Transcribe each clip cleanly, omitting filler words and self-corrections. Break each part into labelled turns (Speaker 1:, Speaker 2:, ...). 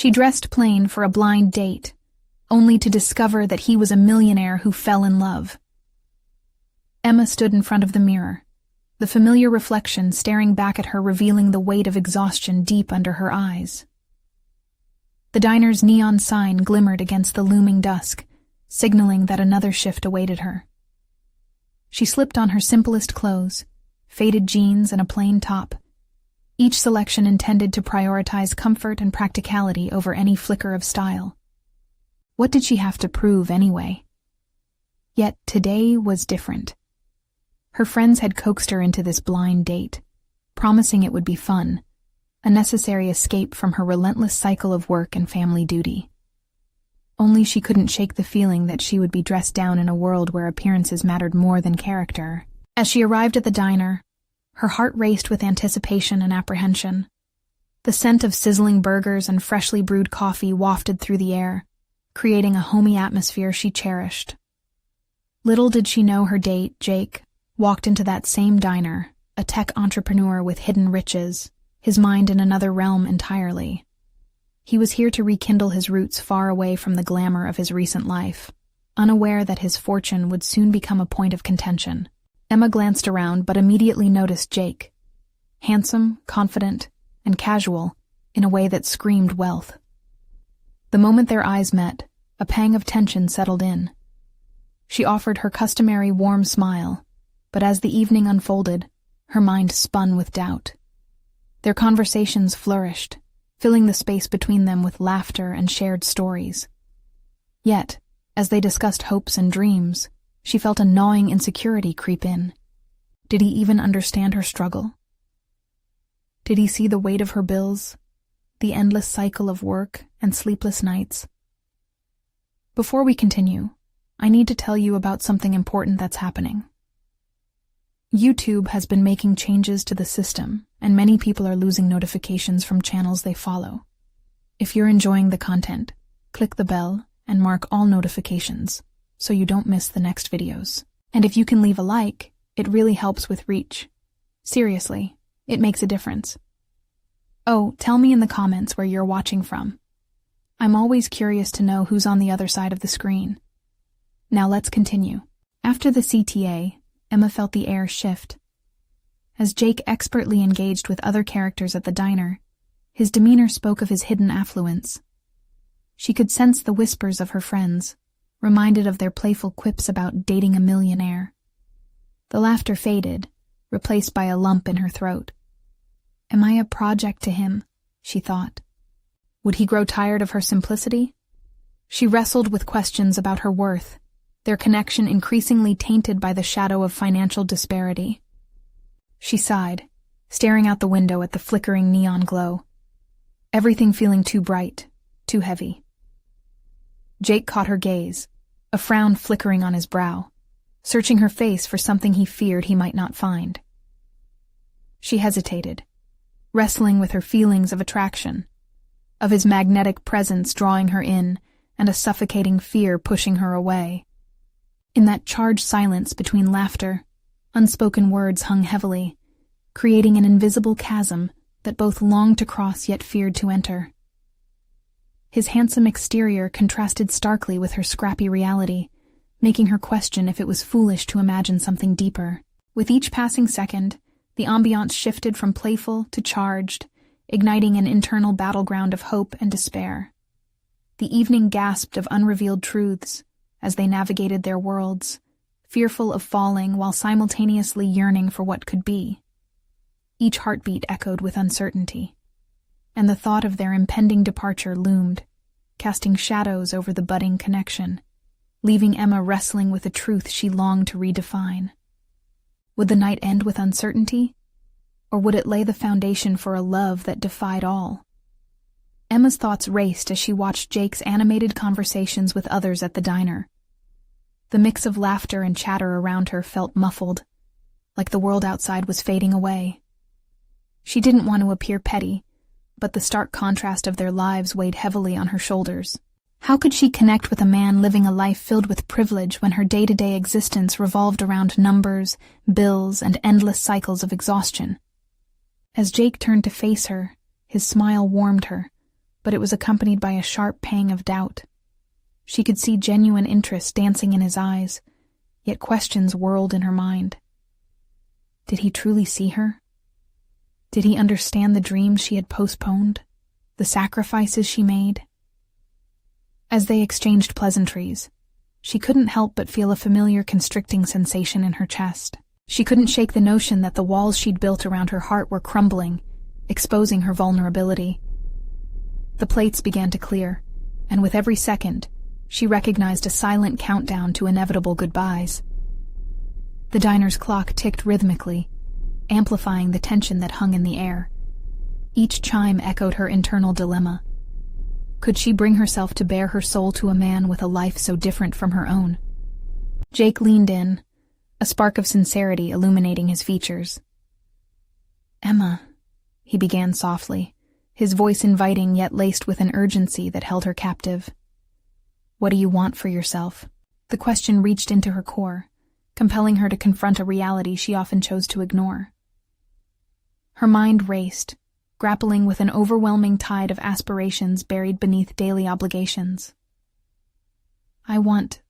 Speaker 1: She dressed plain for a blind date, only to discover that he was a millionaire who fell in love. Emma stood in front of the mirror, the familiar reflection staring back at her, revealing the weight of exhaustion deep under her eyes. The diner's neon sign glimmered against the looming dusk, signaling that another shift awaited her. She slipped on her simplest clothes, faded jeans and a plain top, each selection intended to prioritize comfort and practicality over any flicker of style. What did she have to prove anyway? Yet today was different. Her friends had coaxed her into this blind date, promising it would be fun, a necessary escape from her relentless cycle of work and family duty. Only she couldn't shake the feeling that she would be dressed down in a world where appearances mattered more than character. As she arrived at the diner, her heart raced with anticipation and apprehension. The scent of sizzling burgers and freshly brewed coffee wafted through the air, creating a homey atmosphere she cherished. Little did she know her date, Jake, walked into that same diner, a tech entrepreneur with hidden riches, his mind in another realm entirely. He was here to rekindle his roots far away from the glamour of his recent life, unaware that his fortune would soon become a point of contention. Emma glanced around but immediately noticed Jake, handsome, confident, and casual, in a way that screamed wealth. The moment their eyes met, a pang of tension settled in. She offered her customary warm smile, but as the evening unfolded, her mind spun with doubt. Their conversations flourished, filling the space between them with laughter and shared stories. Yet, as they discussed hopes and dreams, she felt a gnawing insecurity creep in. Did he even understand her struggle? Did he see the weight of her bills, the endless cycle of work and sleepless nights? Before we continue, I need to tell you about something important that's happening. YouTube has been making changes to the system, and many people are losing notifications from channels they follow. If you're enjoying the content, click the bell and mark all notifications so you don't miss the next videos. And if you can leave a like, it really helps with reach. Seriously, it makes a difference. Oh, tell me in the comments where you're watching from. I'm always curious to know who's on the other side of the screen. Now let's continue. After the CTA, Emma felt the air shift. As Jake expertly engaged with other characters at the diner, his demeanor spoke of his hidden affluence. She could sense the whispers of her friends, reminded of their playful quips about dating a millionaire. The laughter faded, replaced by a lump in her throat. Am I a project to him? She thought. Would he grow tired of her simplicity? She wrestled with questions about her worth, their connection increasingly tainted by the shadow of financial disparity. She sighed, staring out the window at the flickering neon glow. Everything feeling too bright, too heavy. Jake caught her gaze, a frown flickering on his brow, searching her face for something he feared he might not find. She hesitated, wrestling with her feelings of attraction, of his magnetic presence drawing her in and a suffocating fear pushing her away. In that charged silence between laughter, unspoken words hung heavily, creating an invisible chasm that both longed to cross yet feared to enter. His handsome exterior contrasted starkly with her scrappy reality, making her question if it was foolish to imagine something deeper. With each passing second, the ambiance shifted from playful to charged, igniting an internal battleground of hope and despair. The evening gasped of unrevealed truths as they navigated their worlds, fearful of falling while simultaneously yearning for what could be. Each heartbeat echoed with uncertainty, and the thought of their impending departure loomed, casting shadows over the budding connection, leaving Emma wrestling with a truth she longed to redefine. Would the night end with uncertainty, or would it lay the foundation for a love that defied all? Emma's thoughts raced as she watched Jake's animated conversations with others at the diner. The mix of laughter and chatter around her felt muffled, like the world outside was fading away. She didn't want to appear petty, but the stark contrast of their lives weighed heavily on her shoulders. How could she connect with a man living a life filled with privilege when her day-to-day existence revolved around numbers, bills, and endless cycles of exhaustion? As Jake turned to face her, his smile warmed her, but it was accompanied by a sharp pang of doubt. She could see genuine interest dancing in his eyes, yet questions whirled in her mind. Did he truly see her? Did he understand the dreams she had postponed, the sacrifices she made? As they exchanged pleasantries, she couldn't help but feel a familiar constricting sensation in her chest. She couldn't shake the notion that the walls she'd built around her heart were crumbling, exposing her vulnerability. The plates began to clear, and with every second, she recognized a silent countdown to inevitable goodbyes. The diner's clock ticked rhythmically, amplifying the tension that hung in the air. Each chime echoed her internal dilemma. Could she bring herself to bare her soul to a man with a life so different from her own? Jake leaned in, a spark of sincerity illuminating his features. "Emma," he began softly, his voice inviting yet laced with an urgency that held her captive. "What do you want for yourself?" The question reached into her core, compelling her to confront a reality she often chose to ignore. Her mind raced, grappling with an overwhelming tide of aspirations buried beneath daily obligations. I want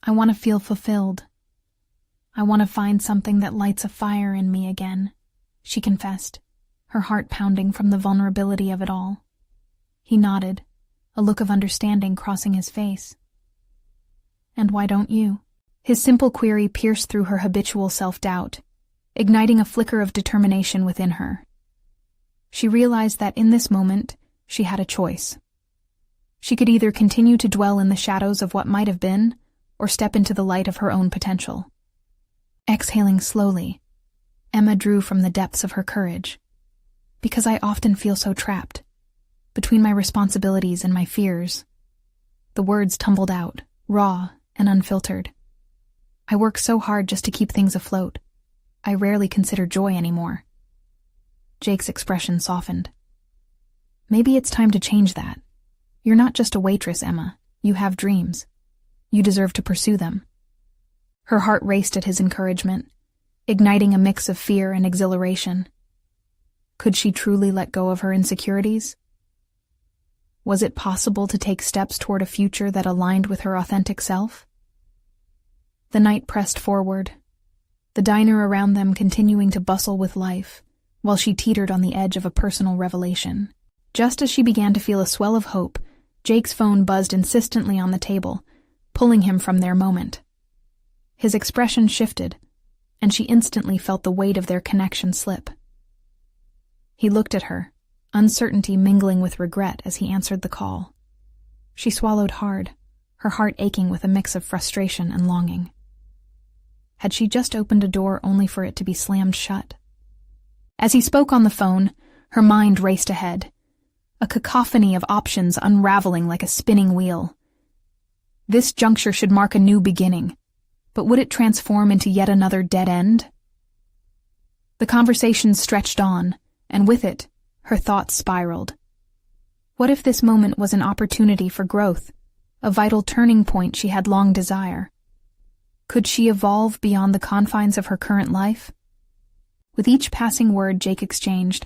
Speaker 1: to feel fulfilled. I want to find something that lights a fire in me again," she confessed, her heart pounding from the vulnerability of it all. He nodded, a look of understanding crossing his face. "And why don't you?" His simple query pierced through her habitual self-doubt, igniting a flicker of determination within her. She realized that in this moment, she had a choice. She could either continue to dwell in the shadows of what might have been, or step into the light of her own potential. Exhaling slowly, Emma drew from the depths of her courage. "Because I often feel so trapped, between my responsibilities and my fears." The words tumbled out, raw and unfiltered. "I work so hard just to keep things afloat. I rarely consider joy anymore." Jake's expression softened. "Maybe it's time to change that. You're not just a waitress, Emma. You have dreams. You deserve to pursue them." Her heart raced at his encouragement, igniting a mix of fear and exhilaration. Could she truly let go of her insecurities? Was it possible to take steps toward a future that aligned with her authentic self? The night pressed forward, the diner around them continuing to bustle with life, while she teetered on the edge of a personal revelation. Just as she began to feel a swell of hope, Jake's phone buzzed insistently on the table, pulling him from their moment. His expression shifted, and she instantly felt the weight of their connection slip. He looked at her, uncertainty mingling with regret as he answered the call. She swallowed hard, her heart aching with a mix of frustration and longing. Had she just opened a door only for it to be slammed shut? As he spoke on the phone, her mind raced ahead, a cacophony of options unraveling like a spinning wheel. This juncture should mark a new beginning, but would it transform into yet another dead end? The conversation stretched on, and with it, her thoughts spiraled. What if this moment was an opportunity for growth, a vital turning point she had long desired? Could she evolve beyond the confines of her current life? With each passing word Jake exchanged,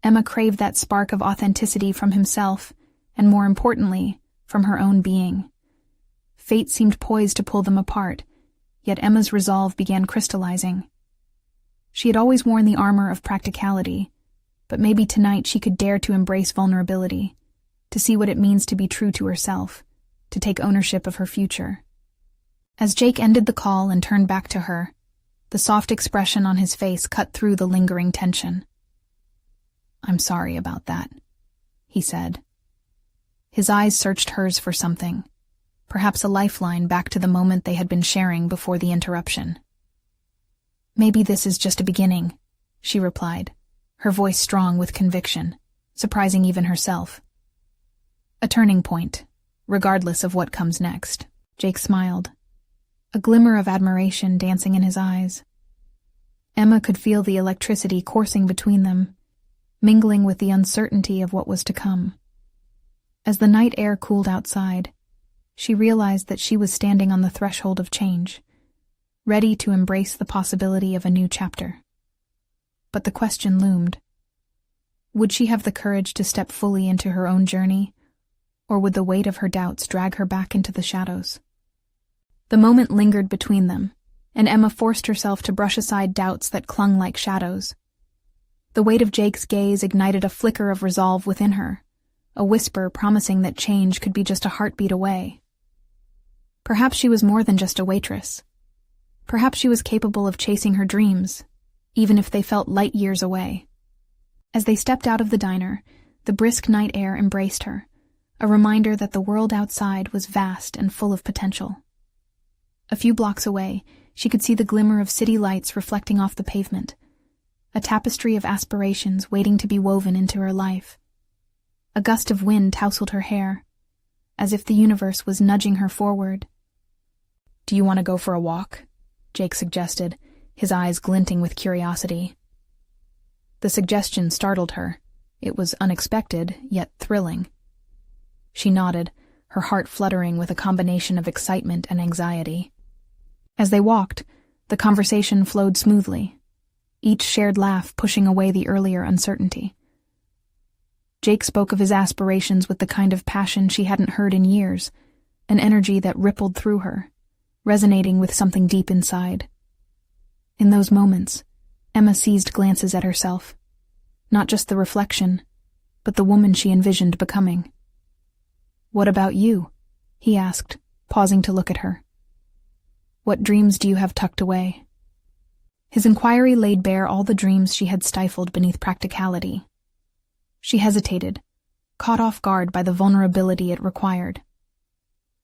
Speaker 1: Emma craved that spark of authenticity from himself, and more importantly, from her own being. Fate seemed poised to pull them apart, yet Emma's resolve began crystallizing. She had always worn the armor of practicality, but maybe tonight she could dare to embrace vulnerability, to see what it means to be true to herself, to take ownership of her future. As Jake ended the call and turned back to her, the soft expression on his face cut through the lingering tension. "I'm sorry about that," he said. His eyes searched hers for something, perhaps a lifeline back to the moment they had been sharing before the interruption. "Maybe this is just a beginning," she replied, her voice strong with conviction, surprising even herself. "A turning point, regardless of what comes next." Jake smiled, a glimmer of admiration dancing in his eyes. Emma could feel the electricity coursing between them, mingling with the uncertainty of what was to come. As the night air cooled outside, she realized that she was standing on the threshold of change, ready to embrace the possibility of a new chapter. But the question loomed. Would she have the courage to step fully into her own journey, or would the weight of her doubts drag her back into the shadows? The moment lingered between them, and Emma forced herself to brush aside doubts that clung like shadows. The weight of Jake's gaze ignited a flicker of resolve within her, a whisper promising that change could be just a heartbeat away. Perhaps she was more than just a waitress. Perhaps she was capable of chasing her dreams, even if they felt light years away. As they stepped out of the diner, the brisk night air embraced her, a reminder that the world outside was vast and full of potential. A few blocks away, she could see the glimmer of city lights reflecting off the pavement, a tapestry of aspirations waiting to be woven into her life. A gust of wind tousled her hair, as if the universe was nudging her forward. "Do you want to go for a walk?" Jake suggested, his eyes glinting with curiosity. The suggestion startled her. It was unexpected, yet thrilling. She nodded, her heart fluttering with a combination of excitement and anxiety. As they walked, the conversation flowed smoothly, each shared laugh pushing away the earlier uncertainty. Jake spoke of his aspirations with the kind of passion she hadn't heard in years, an energy that rippled through her, resonating with something deep inside. In those moments, Emma seized glances at herself, not just the reflection, but the woman she envisioned becoming. "What about you?" he asked, pausing to look at her. "What dreams do you have tucked away?" His inquiry laid bare all the dreams she had stifled beneath practicality. She hesitated, caught off guard by the vulnerability it required.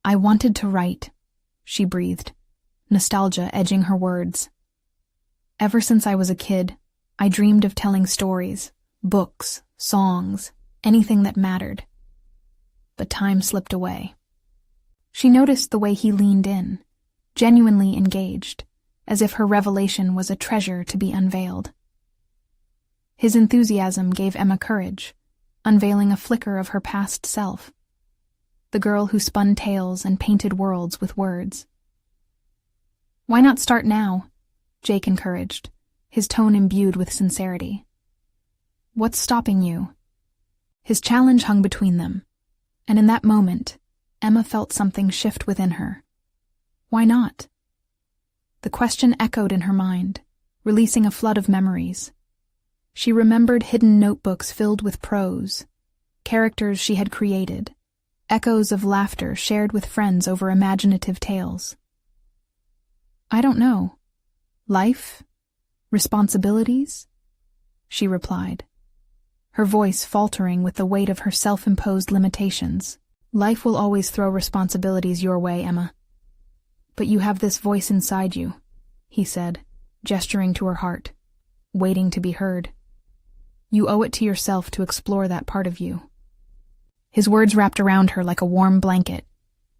Speaker 1: "I wanted to write," she breathed, nostalgia edging her words. "Ever since I was a kid, I dreamed of telling stories, books, songs, anything that mattered." But time slipped away. She noticed the way he leaned in, genuinely engaged, as if her revelation was a treasure to be unveiled. His enthusiasm gave Emma courage, unveiling a flicker of her past self, the girl who spun tales and painted worlds with words. "Why not start now?" Jake encouraged, his tone imbued with sincerity. "What's stopping you?" His challenge hung between them, and in that moment, Emma felt something shift within her. Why not? The question echoed in her mind, releasing a flood of memories. She remembered hidden notebooks filled with prose, characters she had created, echoes of laughter shared with friends over imaginative tales. "I don't know. Life? Responsibilities?" she replied, her voice faltering with the weight of her self-imposed limitations. "Life will always throw responsibilities your way, Emma. But you have this voice inside you," he said, gesturing to her heart, waiting to be heard. "You owe it to yourself to explore that part of you." His words wrapped around her like a warm blanket,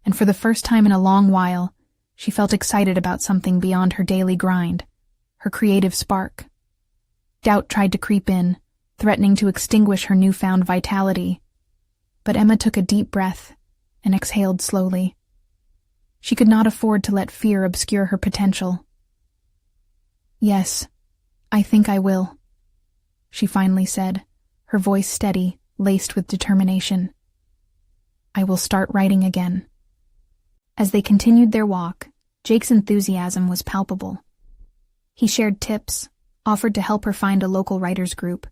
Speaker 1: and for the first time in a long while, she felt excited about something beyond her daily grind, her creative spark. Doubt tried to creep in, threatening to extinguish her newfound vitality, but Emma took a deep breath and exhaled slowly. She could not afford to let fear obscure her potential. "Yes, I think I will," she finally said, her voice steady, laced with determination. "I will start writing again." As they continued their walk, Jake's enthusiasm was palpable. He shared tips, offered to help her find a local writers group,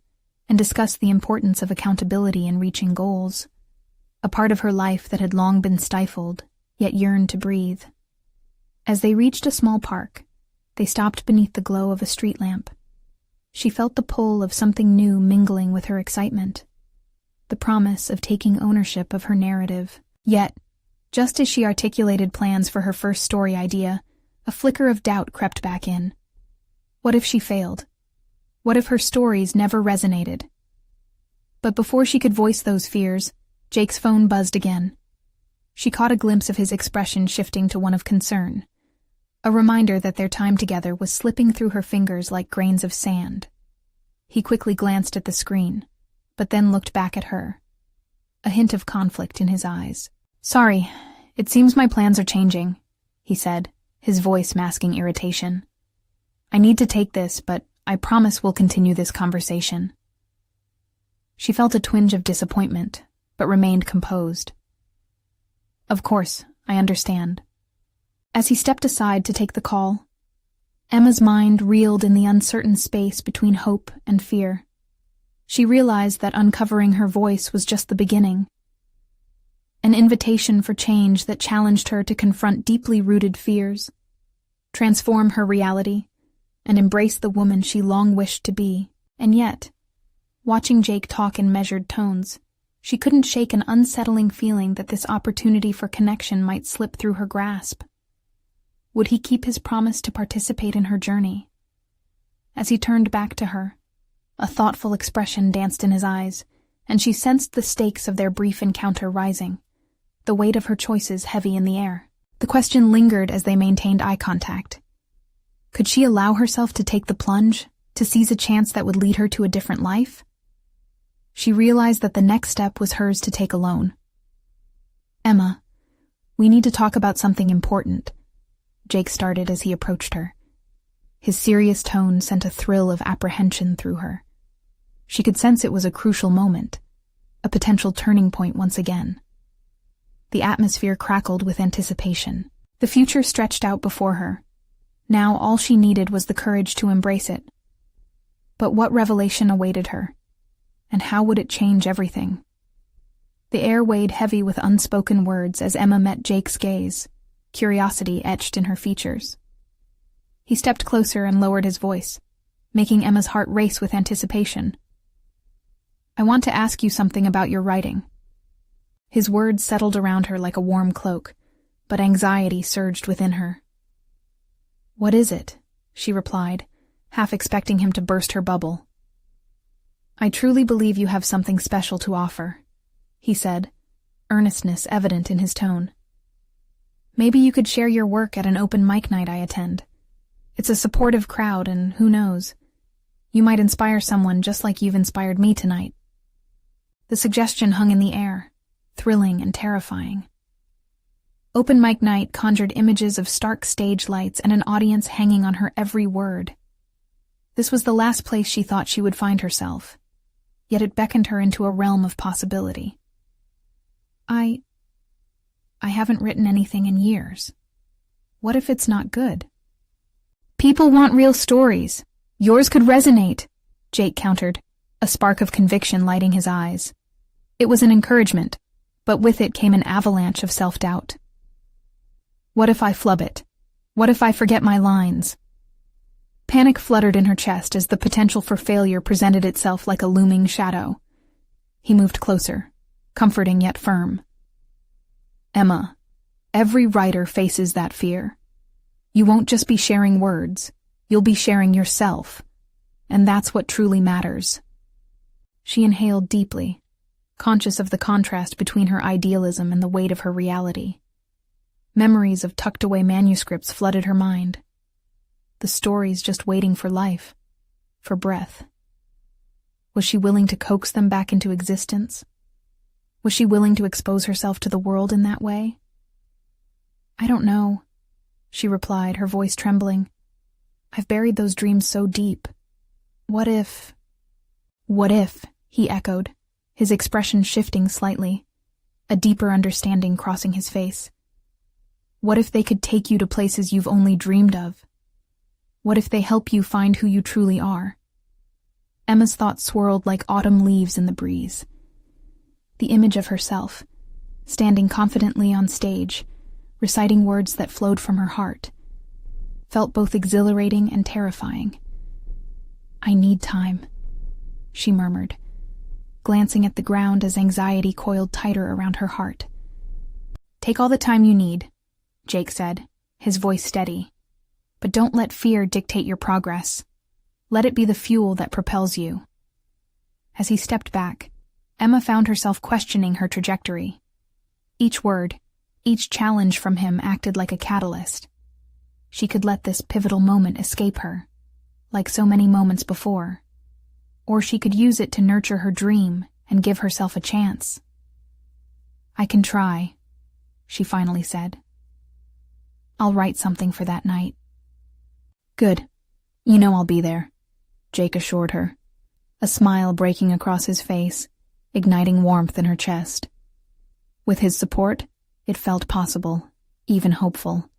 Speaker 1: and discussed the importance of accountability in reaching goals, a part of her life that had long been stifled, yet yearned to breathe. As they reached a small park, they stopped beneath the glow of a street lamp. She felt the pull of something new mingling with her excitement, the promise of taking ownership of her narrative. Yet, just as she articulated plans for her first story idea, a flicker of doubt crept back in. What if she failed? What if her stories never resonated? But before she could voice those fears, Jake's phone buzzed again. She caught a glimpse of his expression shifting to one of concern, a reminder that their time together was slipping through her fingers like grains of sand. He quickly glanced at the screen, but then looked back at her, a hint of conflict in his eyes. "Sorry, it seems my plans are changing," he said, his voice masking irritation. "I need to take this, but I promise we'll continue this conversation." She felt a twinge of disappointment, but remained composed. "Of course, I understand." As he stepped aside to take the call, Emma's mind reeled in the uncertain space between hope and fear. She realized that uncovering her voice was just the beginning. An invitation for change that challenged her to confront deeply rooted fears, transform her reality, and embrace the woman she long wished to be. And yet, watching Jake talk in measured tones, she couldn't shake an unsettling feeling that this opportunity for connection might slip through her grasp. Would he keep his promise to participate in her journey? As he turned back to her, a thoughtful expression danced in his eyes, and she sensed the stakes of their brief encounter rising, the weight of her choices heavy in the air. The question lingered as they maintained eye contact. Could she allow herself to take the plunge, to seize a chance that would lead her to a different life? She realized that the next step was hers to take alone. "Emma, we need to talk about something important," Jake started as he approached her. His serious tone sent a thrill of apprehension through her. She could sense it was a crucial moment, a potential turning point once again. The atmosphere crackled with anticipation. The future stretched out before her. Now all she needed was the courage to embrace it. But what revelation awaited her? And how would it change everything? The air weighed heavy with unspoken words as Emma met Jake's gaze, curiosity etched in her features. He stepped closer and lowered his voice, making Emma's heart race with anticipation. "I want to ask you something about your writing." His words settled around her like a warm cloak, but anxiety surged within her. "What is it?" she replied, half expecting him to burst her bubble. "I truly believe you have something special to offer," he said, earnestness evident in his tone. "Maybe you could share your work at an open mic night I attend. It's a supportive crowd, and who knows, you might inspire someone just like you've inspired me tonight." The suggestion hung in the air, thrilling and terrifying. Open mic night conjured images of stark stage lights and an audience hanging on her every word. This was the last place she thought she would find herself, yet it beckoned her into a realm of possibility. I haven't written anything in years. What if it's not good?" "People want real stories. Yours could resonate," Jake countered, a spark of conviction lighting his eyes. It was an encouragement, but with it came an avalanche of self-doubt. "What if I flub it? What if I forget my lines?" Panic fluttered in her chest as the potential for failure presented itself like a looming shadow. He moved closer, comforting yet firm. "Emma, every writer faces that fear. You won't just be sharing words, you'll be sharing yourself, and that's what truly matters." She inhaled deeply, conscious of the contrast between her idealism and the weight of her reality. Memories of tucked-away manuscripts flooded her mind. The stories just waiting for life, for breath. Was she willing to coax them back into existence? Was she willing to expose herself to the world in that way? "I don't know," she replied, her voice trembling. "I've buried those dreams so deep. What if..." "What if," he echoed, his expression shifting slightly, a deeper understanding crossing his face. "What if they could take you to places you've only dreamed of? What if they help you find who you truly are?" Emma's thoughts swirled like autumn leaves in the breeze. The image of herself, standing confidently on stage, reciting words that flowed from her heart, felt both exhilarating and terrifying. "I need time," she murmured, glancing at the ground as anxiety coiled tighter around her heart. "Take all the time you need," Jake said, his voice steady. "But don't let fear dictate your progress. Let it be the fuel that propels you." As he stepped back, Emma found herself questioning her trajectory. Each word, each challenge from him acted like a catalyst. She could let this pivotal moment escape her, like so many moments before. Or she could use it to nurture her dream and give herself a chance. "I can try," she finally said. "I'll write something for that night." "Good. You know I'll be there," Jake assured her. a smile breaking across his face, igniting warmth in her chest. With his support, it felt possible, even hopeful.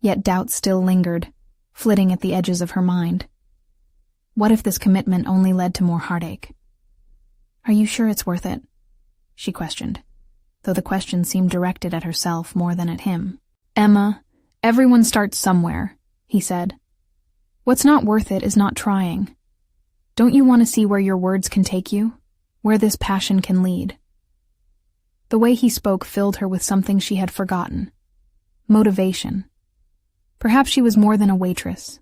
Speaker 1: Yet doubt still lingered, flitting at the edges of her mind. What if this commitment only led to more heartache? "Are you sure it's worth it?" she questioned, though the question seemed directed at herself more than at him. "Emma, everyone starts somewhere," he said. "What's not worth it is not trying. Don't you want to see where your words can take you? Where this passion can lead?" The way he spoke filled her with something she had forgotten. Motivation. Perhaps she was more than a waitress.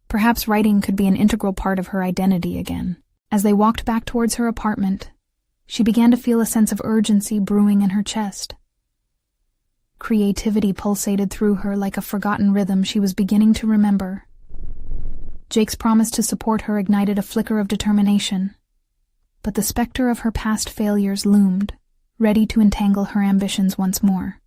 Speaker 1: Perhaps writing could be an integral part of her identity again. As they walked back towards her apartment, she began to feel a sense of urgency brewing in her chest. Creativity pulsated through her like a forgotten rhythm she was beginning to remember. Jake's promise to support her ignited a flicker of determination, but the specter of her past failures loomed, ready to entangle her ambitions once more.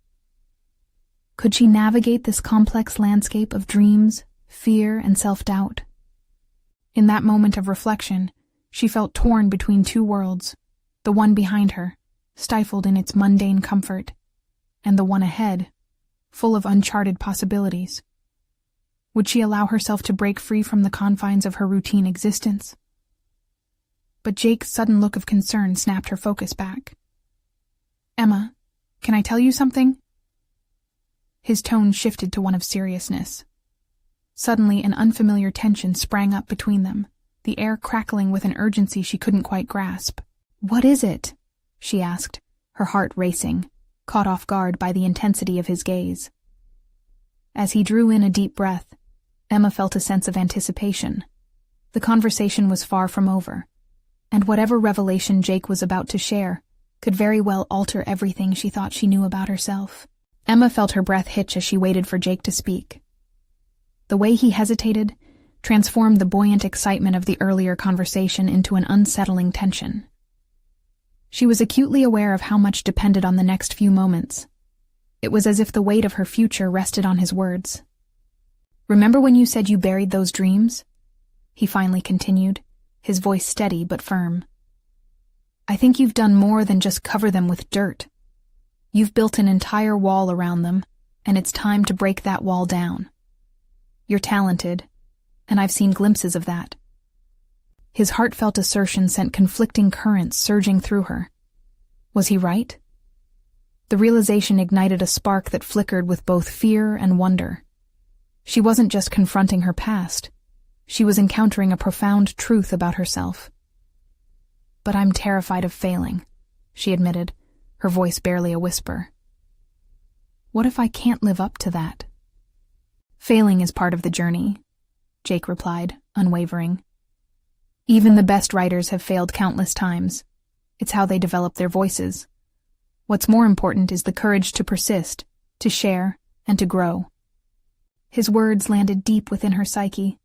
Speaker 1: Could she navigate this complex landscape of dreams, fear, and self-doubt? In that moment of reflection, she felt torn between two worlds, the one behind her, stifled in its mundane comfort, and the one ahead, full of uncharted possibilities. Would she allow herself to break free from the confines of her routine existence? But Jake's sudden look of concern snapped her focus back. "Emma, can I tell you something?" His tone shifted to one of seriousness. Suddenly, an unfamiliar tension sprang up between them, the air crackling with an urgency she couldn't quite grasp. "What is it?" she asked, her heart racing, caught off guard by the intensity of his gaze. As he drew in a deep breath, Emma felt a sense of anticipation. The conversation was far from over, and whatever revelation Jake was about to share could very well alter everything she thought she knew about herself. Emma felt her breath hitch as she waited for Jake to speak. The way he hesitated transformed the buoyant excitement of the earlier conversation into an unsettling tension. She was acutely aware of how much depended on the next few moments. It was as if the weight of her future rested on his words. "Remember when you said you buried those dreams?" he finally continued, his voice steady but firm. "I think you've done more than just cover them with dirt. You've built an entire wall around them, and it's time to break that wall down. You're talented, and I've seen glimpses of that." His heartfelt assertion sent conflicting currents surging through her. Was he right? The realization ignited a spark that flickered with both fear and wonder. She wasn't just confronting her past. She was encountering a profound truth about herself. "But I'm terrified of failing," she admitted, her voice barely a whisper. "What if I can't live up to that?" "Failing is part of the journey," Jake replied, unwavering. "Even the best writers have failed countless times. It's how they develop their voices. What's more important is the courage to persist, to share, and to grow." His words landed deep within her psyche,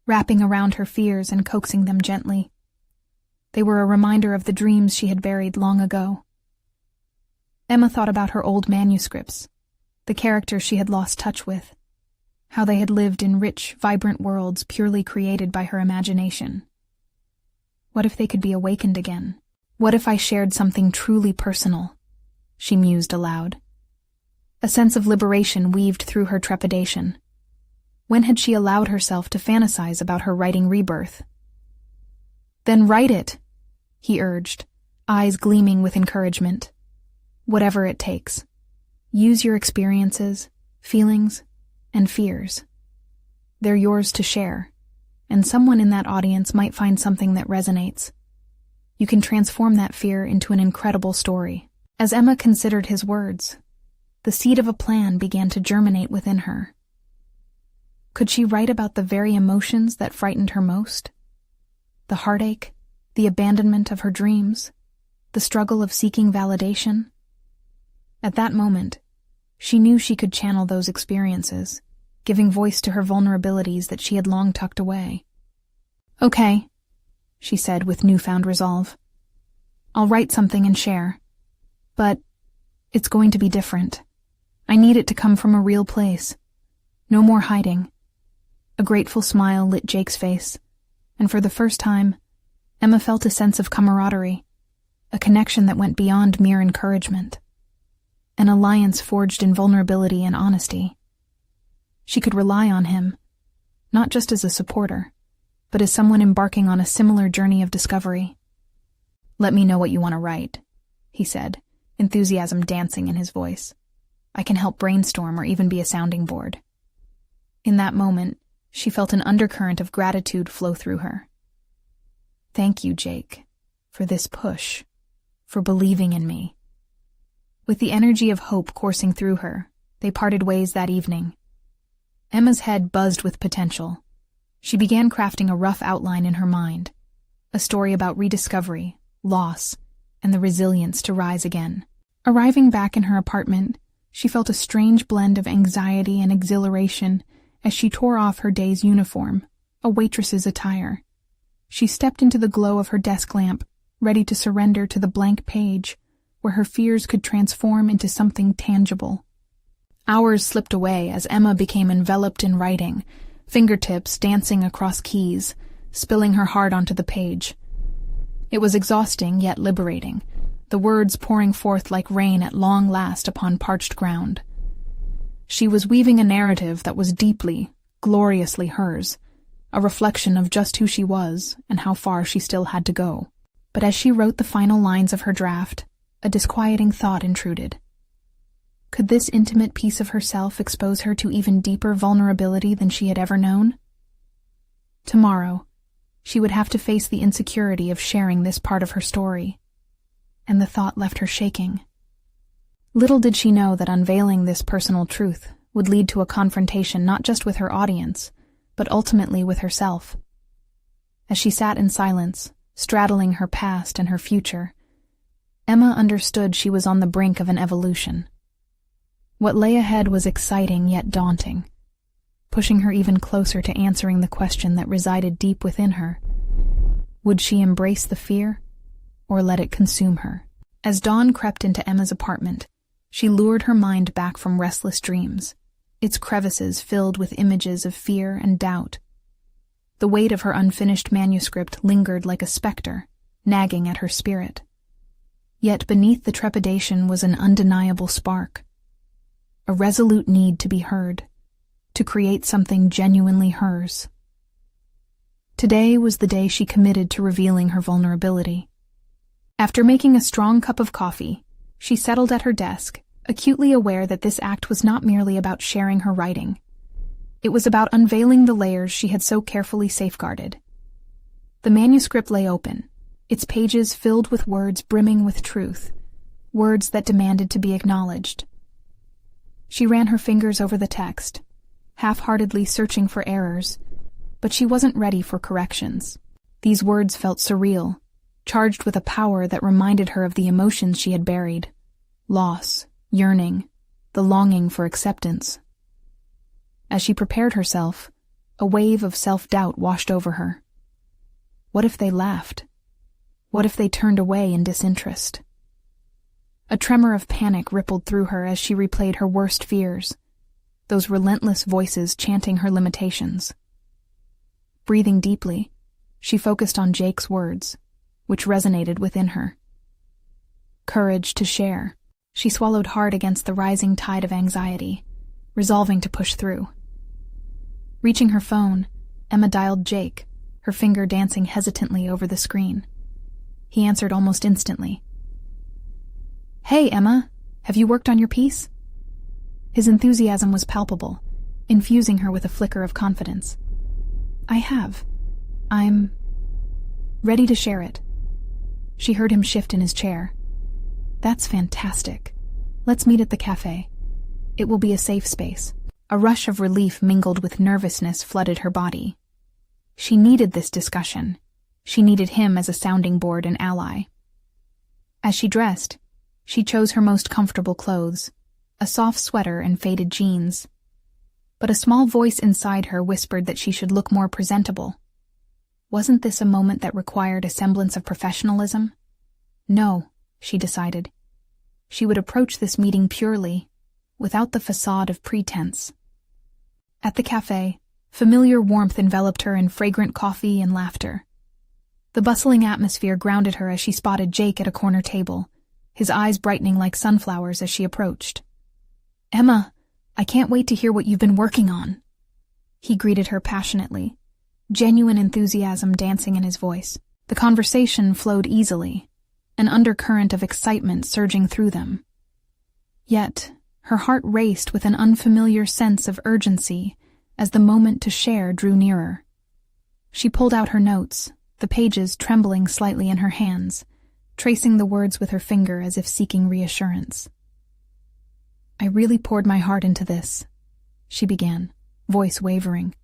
Speaker 1: wrapping around her fears and coaxing them gently. They were a reminder of the dreams she had buried long ago. Emma thought about her old manuscripts, the characters she had lost touch with, how they had lived in rich, vibrant worlds purely created by her imagination. What if they could be awakened again? What if I shared something truly personal? She mused aloud. A sense of liberation weaved through her trepidation. When had she allowed herself to fantasize about her writing rebirth? "Then write it," he urged, eyes gleaming with encouragement. "Whatever it takes. Use your experiences, feelings, and fears. They're yours to share, and someone in that audience might find something that resonates. You can transform that fear into an incredible story." As Emma considered his words, the seed of a plan began to germinate within her. Could she write about the very emotions that frightened her most? The heartache, the abandonment of her dreams, the struggle of seeking validation? At that moment, she knew she could channel those experiences, giving voice to her vulnerabilities that she had long tucked away. "Okay," she said with newfound resolve. "I'll write something and share. But it's going to be different. I need it to come from a real place. No more hiding." A grateful smile lit Jake's face, and for the first time, Emma felt a sense of camaraderie, a connection that went beyond mere encouragement. An alliance forged in vulnerability and honesty. She could rely on him, not just as a supporter, but as someone embarking on a similar journey of discovery. "Let me know what you want to write," he said, enthusiasm dancing in his voice. "I can help brainstorm or even be a sounding board." In that moment, she felt an undercurrent of gratitude flow through her. "Thank you, Jake, for this push, for believing in me." With the energy of hope coursing through her, they parted ways that evening. Emma's head buzzed with potential. She began crafting a rough outline in her mind, a story about rediscovery, loss, and the resilience to rise again. Arriving back in her apartment, she felt a strange blend of anxiety and exhilaration as she tore off her day's uniform, a waitress's attire. She stepped into the glow of her desk lamp, ready to surrender to the blank page, where her fears could transform into something tangible. Hours slipped away as Emma became enveloped in writing, fingertips dancing across keys, spilling her heart onto the page. It was exhausting yet liberating, the words pouring forth like rain at long last upon parched ground. She was weaving a narrative that was deeply, gloriously hers, a reflection of just who she was and how far she still had to go. But as she wrote the final lines of her draft, a disquieting thought intruded. Could this intimate piece of herself expose her to even deeper vulnerability than she had ever known? Tomorrow, she would have to face the insecurity of sharing this part of her story, and the thought left her shaking. Little did she know that unveiling this personal truth would lead to a confrontation not just with her audience, but ultimately with herself. As she sat in silence, straddling her past and her future, Emma understood she was on the brink of an evolution. What lay ahead was exciting yet daunting, pushing her even closer to answering the question that resided deep within her. Would she embrace the fear, or let it consume her? As dawn crept into Emma's apartment, she lured her mind back from restless dreams, its crevices filled with images of fear and doubt. The weight of her unfinished manuscript lingered like a specter, nagging at her spirit. Yet beneath the trepidation was an undeniable spark, a resolute need to be heard, to create something genuinely hers. Today was the day she committed to revealing her vulnerability. After making a strong cup of coffee, she settled at her desk, acutely aware that this act was not merely about sharing her writing. It was about unveiling the layers she had so carefully safeguarded. The manuscript lay open, its pages filled with words brimming with truth, words that demanded to be acknowledged. She ran her fingers over the text, half-heartedly searching for errors, but she wasn't ready for corrections. These words felt surreal, charged with a power that reminded her of the emotions she had buried: loss, yearning, the longing for acceptance. As she prepared herself, a wave of self-doubt washed over her. What if they laughed? What if they turned away in disinterest? A tremor of panic rippled through her as she replayed her worst fears, those relentless voices chanting her limitations. Breathing deeply, she focused on Jake's words, which resonated within her. Courage to share. She swallowed hard against the rising tide of anxiety, resolving to push through. Reaching her phone, Emma dialed Jake, her finger dancing hesitantly over the screen. He answered almost instantly. "Hey, Emma, have you worked on your piece?" His enthusiasm was palpable, infusing her with a flicker of confidence. "I have. I'm ready to share it." She heard him shift in his chair. "That's fantastic. Let's meet at the cafe. It will be a safe space." A rush of relief mingled with nervousness flooded her body. She needed this discussion. She needed him as a sounding board and ally. As she dressed, she chose her most comfortable clothes, a soft sweater and faded jeans. But a small voice inside her whispered that she should look more presentable. Wasn't this a moment that required a semblance of professionalism? No, she decided. She would approach this meeting purely, without the facade of pretense. At the cafe, familiar warmth enveloped her in fragrant coffee and laughter. The bustling atmosphere grounded her as she spotted Jake at a corner table, his eyes brightening like sunflowers as she approached. "Emma, I can't wait to hear what you've been working on." He greeted her passionately, genuine enthusiasm dancing in his voice. The conversation flowed easily, an undercurrent of excitement surging through them. Yet, her heart raced with an unfamiliar sense of urgency as the moment to share drew nearer. She pulled out her notes, the pages trembling slightly in her hands, tracing the words with her finger as if seeking reassurance. "I really poured my heart into this," she began, voice wavering.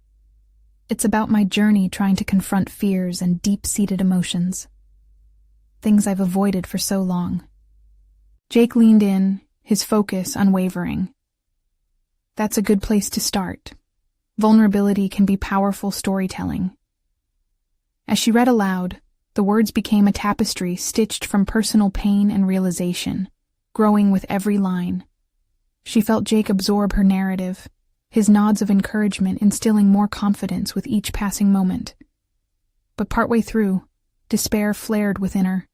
Speaker 1: "It's about my journey trying to confront fears and deep-seated emotions. Things I've avoided for so long." Jake leaned in, his focus unwavering. "That's a good place to start. Vulnerability can be powerful storytelling." As she read aloud, the words became a tapestry stitched from personal pain and realization, growing with every line. She felt Jake absorb her narrative, his nods of encouragement instilling more confidence with each passing moment. But partway through, despair flared within her.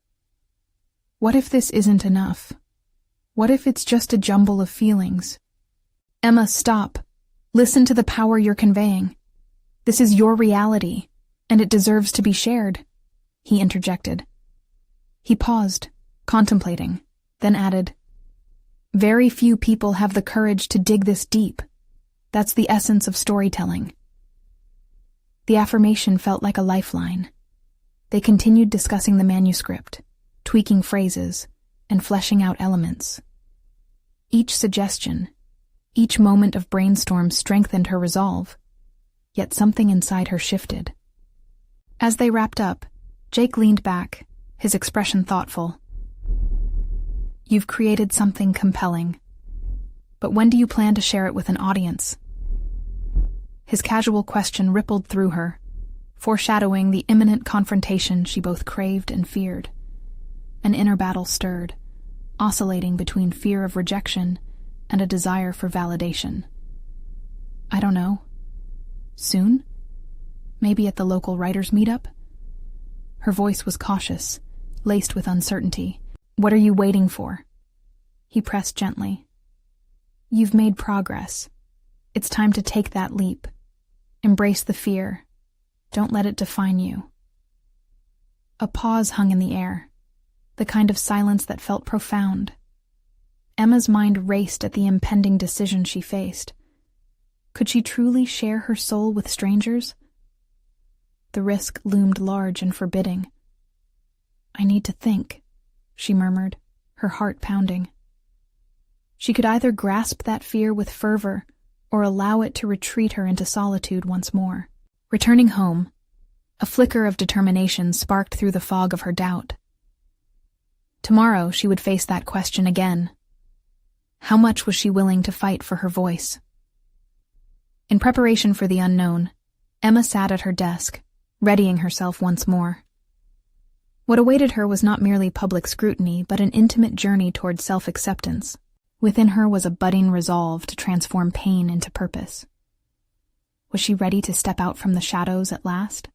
Speaker 1: What if this isn't enough? What if it's just a jumble of feelings? "Emma, stop. Listen to the power you're conveying. This is your reality, and it deserves to be shared," he interjected. He paused, contemplating, then added, "Very few people have the courage to dig this deep. That's the essence of storytelling." The affirmation felt like a lifeline. They continued discussing the manuscript, tweaking phrases, and fleshing out elements. Each suggestion, each moment of brainstorm strengthened her resolve, yet something inside her shifted. As they wrapped up, Jake leaned back, his expression thoughtful. "You've created something compelling. But when do you plan to share it with an audience?" His casual question rippled through her, foreshadowing the imminent confrontation she both craved and feared. An inner battle stirred, oscillating between fear of rejection and a desire for validation. "I don't know. Soon? Maybe at the local writers' meetup?" Her voice was cautious, laced with uncertainty. "What are you waiting for?" He pressed gently. "You've made progress. It's time to take that leap. Embrace the fear. Don't let it define you." A pause hung in the air, the kind of silence that felt profound. Emma's mind raced at the impending decision she faced. Could she truly share her soul with strangers? The risk loomed large and forbidding. "I need to think," she murmured, her heart pounding. She could either grasp that fear with fervor or allow it to retreat her into solitude once more. Returning home, a flicker of determination sparked through the fog of her doubt. Tomorrow she would face that question again. How much was she willing to fight for her voice? In preparation for the unknown, Emma sat at her desk, readying herself once more. What awaited her was not merely public scrutiny, but an intimate journey toward self-acceptance. Within her was a budding resolve to transform pain into purpose. Was she ready to step out from the shadows at last?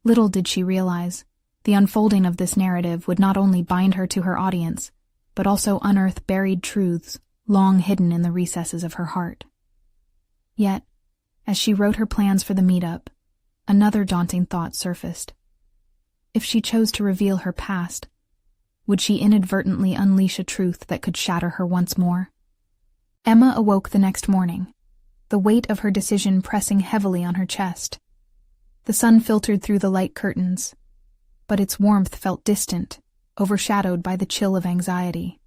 Speaker 1: Little did she realize, the unfolding of this narrative would not only bind her to her audience, but also unearth buried truths long hidden in the recesses of her heart. Yet, as she wrote her plans for the meetup, another daunting thought surfaced. If she chose to reveal her past, would she inadvertently unleash a truth that could shatter her once more? Emma awoke the next morning, the weight of her decision pressing heavily on her chest. The sun filtered through the light curtains, but its warmth felt distant, overshadowed by the chill of anxiety.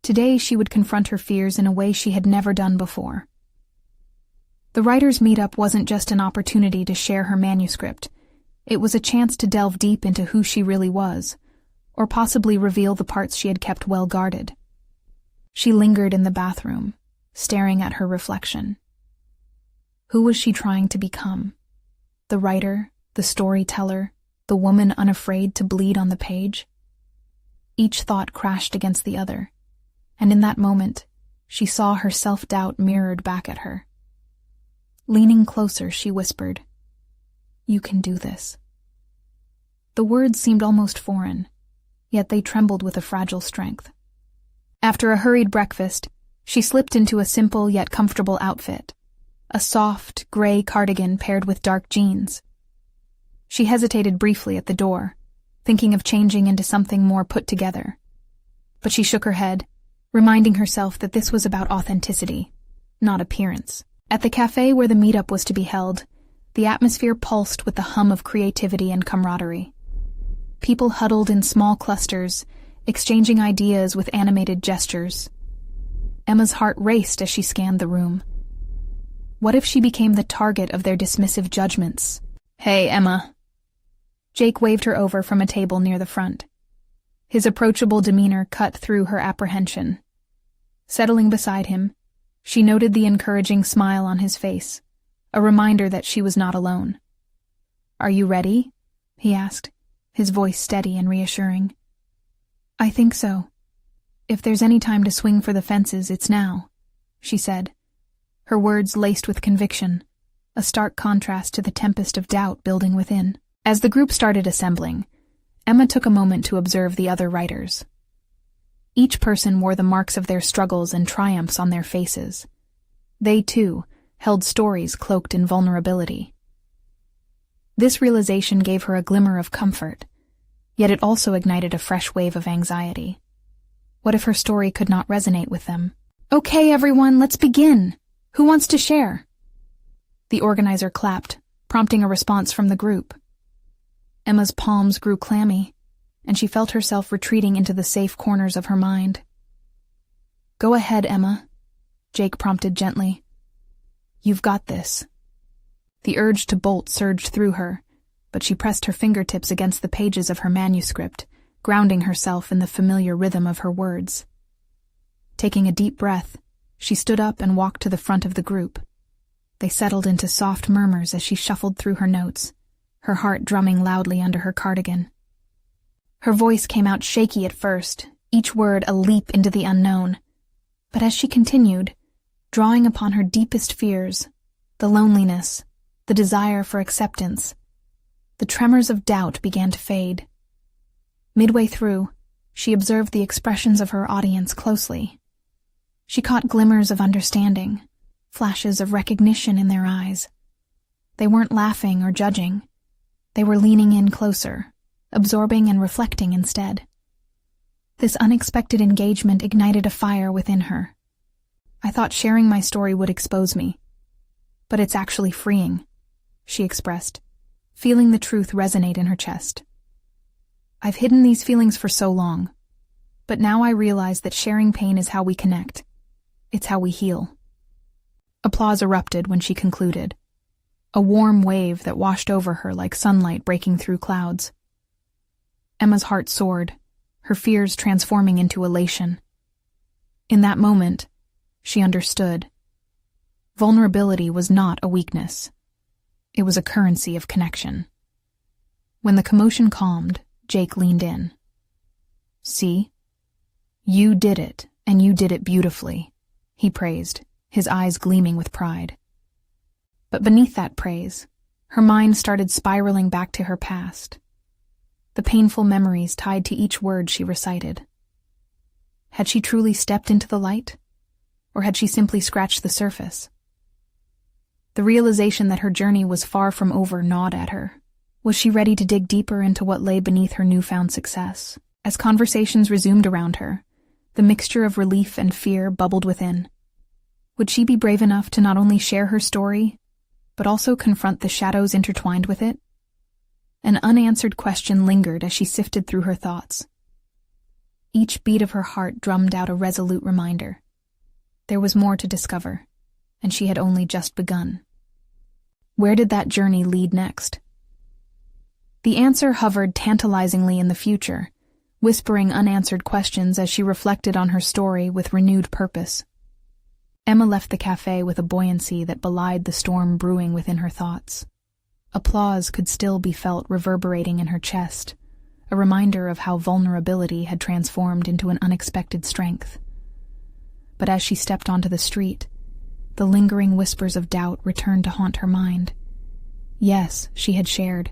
Speaker 1: Today she would confront her fears in a way she had never done before. The writers' meetup wasn't just an opportunity to share her manuscript. It was a chance to delve deep into who she really was, or possibly reveal the parts she had kept well guarded. She lingered in the bathroom, staring at her reflection. Who was she trying to become? The writer, the storyteller, the woman unafraid to bleed on the page? Each thought crashed against the other, and in that moment, she saw her self-doubt mirrored back at her. Leaning closer, she whispered, "You can do this." The words seemed almost foreign, yet they trembled with a fragile strength. After a hurried breakfast, she slipped into a simple yet comfortable outfit, a soft, gray cardigan paired with dark jeans. She hesitated briefly at the door, thinking of changing into something more put together. But she shook her head, reminding herself that this was about authenticity, not appearance. At the cafe where the meetup was to be held, the atmosphere pulsed with the hum of creativity and camaraderie. People huddled in small clusters, exchanging ideas with animated gestures. Emma's heart raced as she scanned the room. What if she became the target of their dismissive judgments? "Hey, Emma." Jake waved her over from a table near the front. His approachable demeanor cut through her apprehension. Settling beside him, she noted the encouraging smile on his face, a reminder that she was not alone. "Are you ready?" he asked, his voice steady and reassuring. "I think so. If there's any time to swing for the fences, it's now," she said, her words laced with conviction, a stark contrast to the tempest of doubt building within. As the group started assembling, Emma took a moment to observe the other writers. Each person wore the marks of their struggles and triumphs on their faces. They, too, held stories cloaked in vulnerability. This realization gave her a glimmer of comfort, yet it also ignited a fresh wave of anxiety. What if her story could not resonate with them? "Okay, everyone, let's begin. Who wants to share?" The organizer clapped, prompting a response from the group. Emma's palms grew clammy, and she felt herself retreating into the safe corners of her mind. "Go ahead, Emma," Jake prompted gently. "You've got this." The urge to bolt surged through her, but she pressed her fingertips against the pages of her manuscript, grounding herself in the familiar rhythm of her words. Taking a deep breath, she stood up and walked to the front of the group. They settled into soft murmurs as she shuffled through her notes, her heart drumming loudly under her cardigan. Her voice came out shaky at first, each word a leap into the unknown. But as she continued, drawing upon her deepest fears, the loneliness, the desire for acceptance, the tremors of doubt began to fade. Midway through, she observed the expressions of her audience closely. She caught glimmers of understanding, flashes of recognition in their eyes. They weren't laughing or judging. They were leaning in closer, absorbing and reflecting instead. This unexpected engagement ignited a fire within her. "I thought sharing my story would expose me, but it's actually freeing," she expressed, feeling the truth resonate in her chest. "I've hidden these feelings for so long, but now I realize that sharing pain is how we connect. It's how we heal." Applause erupted when she concluded, a warm wave that washed over her like sunlight breaking through clouds. Emma's heart soared, her fears transforming into elation. In that moment, she understood. Vulnerability was not a weakness. It was a currency of connection. When the commotion calmed, Jake leaned in. "See? You did it, and you did it beautifully," he praised, his eyes gleaming with pride. But beneath that praise, her mind started spiraling back to her past, the painful memories tied to each word she recited. Had she truly stepped into the light, or had she simply scratched the surface? The realization that her journey was far from over gnawed at her. Was she ready to dig deeper into what lay beneath her newfound success? As conversations resumed around her, the mixture of relief and fear bubbled within. Would she be brave enough to not only share her story, but also confront the shadows intertwined with it? An unanswered question lingered as she sifted through her thoughts. Each beat of her heart drummed out a resolute reminder. There was more to discover, and she had only just begun. Where did that journey lead next? The answer hovered tantalizingly in the future, whispering unanswered questions as she reflected on her story with renewed purpose. Emma left the cafe with a buoyancy that belied the storm brewing within her thoughts. Applause could still be felt reverberating in her chest, a reminder of how vulnerability had transformed into an unexpected strength. But as she stepped onto the street, the lingering whispers of doubt returned to haunt her mind. Yes, she had shared.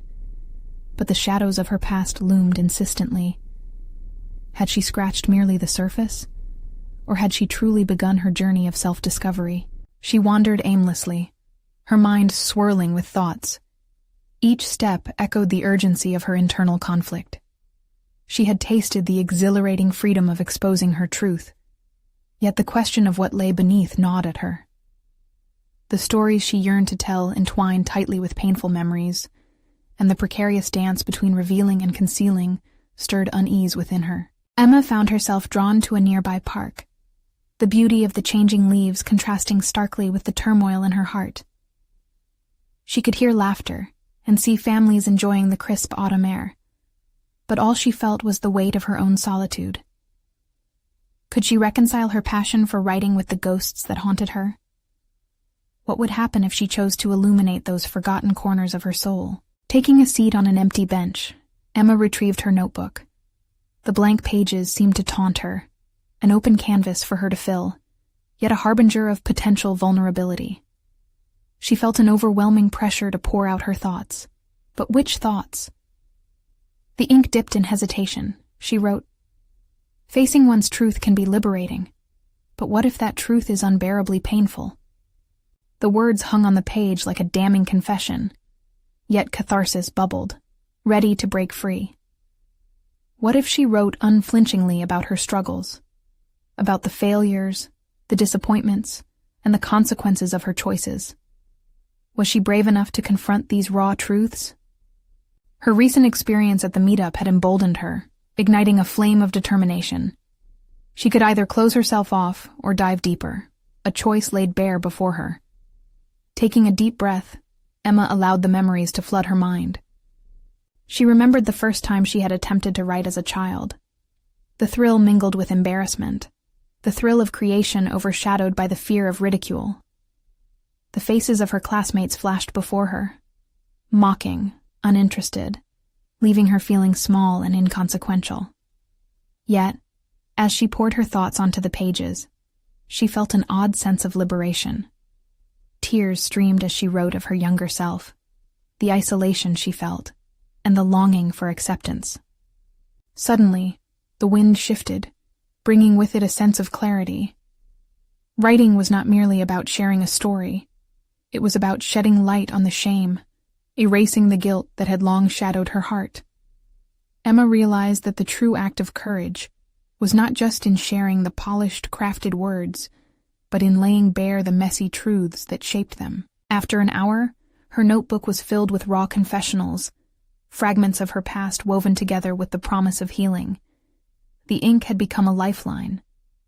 Speaker 1: but the shadows of her past loomed insistently. Had she scratched merely the surface? Or had she truly begun her journey of self-discovery? She wandered aimlessly, her mind swirling with thoughts. Each step echoed the urgency of her internal conflict. She had tasted the exhilarating freedom of exposing her truth, yet the question of what lay beneath gnawed at her. The stories she yearned to tell entwined tightly with painful memories, and the precarious dance between revealing and concealing stirred unease within her. Emma found herself drawn to a nearby park, the beauty of the changing leaves contrasting starkly with the turmoil in her heart. She could hear laughter and see families enjoying the crisp autumn air, but all she felt was the weight of her own solitude. Could she reconcile her passion for writing with the ghosts that haunted her? What would happen if she chose to illuminate those forgotten corners of her soul? Taking a seat on an empty bench, Emma retrieved her notebook. The blank pages seemed to taunt her, an open canvas for her to fill, yet a harbinger of potential vulnerability. She felt an overwhelming pressure to pour out her thoughts. But which thoughts? The ink dipped in hesitation. She wrote, "Facing one's truth can be liberating, but what if that truth is unbearably painful?" The words hung on the page like a damning confession, yet catharsis bubbled, ready to break free. What if she wrote unflinchingly about her struggles, about the failures, the disappointments, and the consequences of her choices? Was she brave enough to confront these raw truths? Her recent experience at the meetup had emboldened her, igniting a flame of determination. She could either close herself off or dive deeper, a choice laid bare before her. Taking a deep breath, Emma allowed the memories to flood her mind. She remembered the first time she had attempted to write as a child. The thrill mingled with embarrassment, the thrill of creation overshadowed by the fear of ridicule. The faces of her classmates flashed before her, mocking, uninterested, leaving her feeling small and inconsequential. Yet, as she poured her thoughts onto the pages, she felt an odd sense of liberation. Tears streamed as she wrote of her younger self, the isolation she felt, and the longing for acceptance. Suddenly, the wind shifted, bringing with it a sense of clarity. Writing was not merely about sharing a story. It was about shedding light on the shame, erasing the guilt that had long shadowed her heart. Emma realized that the true act of courage was not just in sharing the polished, crafted words, but in laying bare the messy truths that shaped them. After an hour, her notebook was filled with raw confessionals, fragments of her past woven together with the promise of healing. The ink had become a lifeline,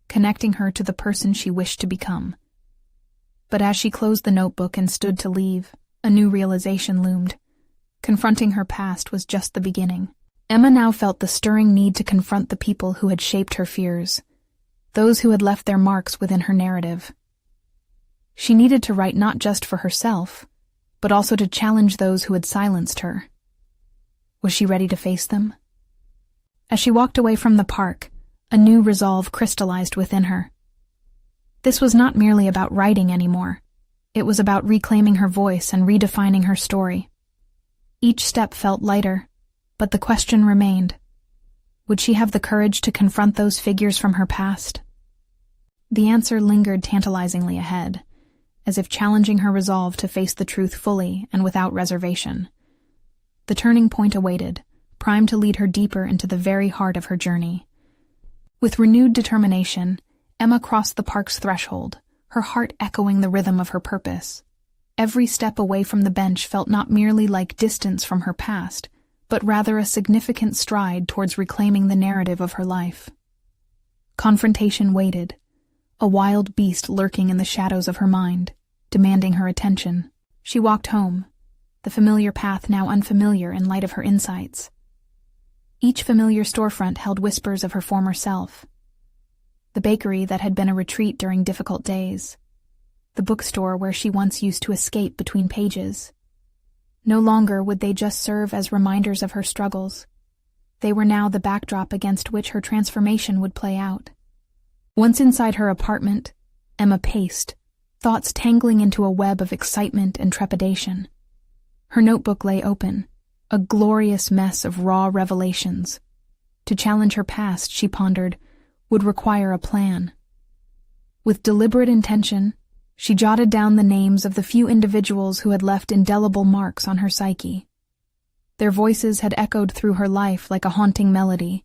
Speaker 1: connecting her to the person she wished to become. But as she closed the notebook and stood to leave, a new realization loomed. Confronting her past was just the beginning. Emma now felt the stirring need to confront the people who had shaped her fears, those who had left their marks within her narrative. She needed to write not just for herself, but also to challenge those who had silenced her. Was she ready to face them? As she walked away from the park, a new resolve crystallized within her. This was not merely about writing anymore. It was about reclaiming her voice and redefining her story. Each step felt lighter, but the question remained. Would she have the courage to confront those figures from her past? The answer lingered tantalizingly ahead, as if challenging her resolve to face the truth fully and without reservation. The turning point awaited, primed to lead her deeper into the very heart of her journey. With renewed determination, Emma crossed the park's threshold, her heart echoing the rhythm of her purpose. Every step away from the bench felt not merely like distance from her past, but rather a significant stride towards reclaiming the narrative of her life. Confrontation waited, a wild beast lurking in the shadows of her mind, demanding her attention. She walked home, the familiar path now unfamiliar in light of her insights. Each familiar storefront held whispers of her former self. The bakery that had been a retreat during difficult days. The bookstore where she once used to escape between pages. No longer would they just serve as reminders of her struggles. They were now the backdrop against which her transformation would play out. Once inside her apartment, Emma paced, thoughts tangling into a web of excitement and trepidation. Her notebook lay open, a glorious mess of raw revelations. To challenge her past, she pondered, would require a plan. With deliberate intention, she jotted down the names of the few individuals who had left indelible marks on her psyche. Their voices had echoed through her life like a haunting melody,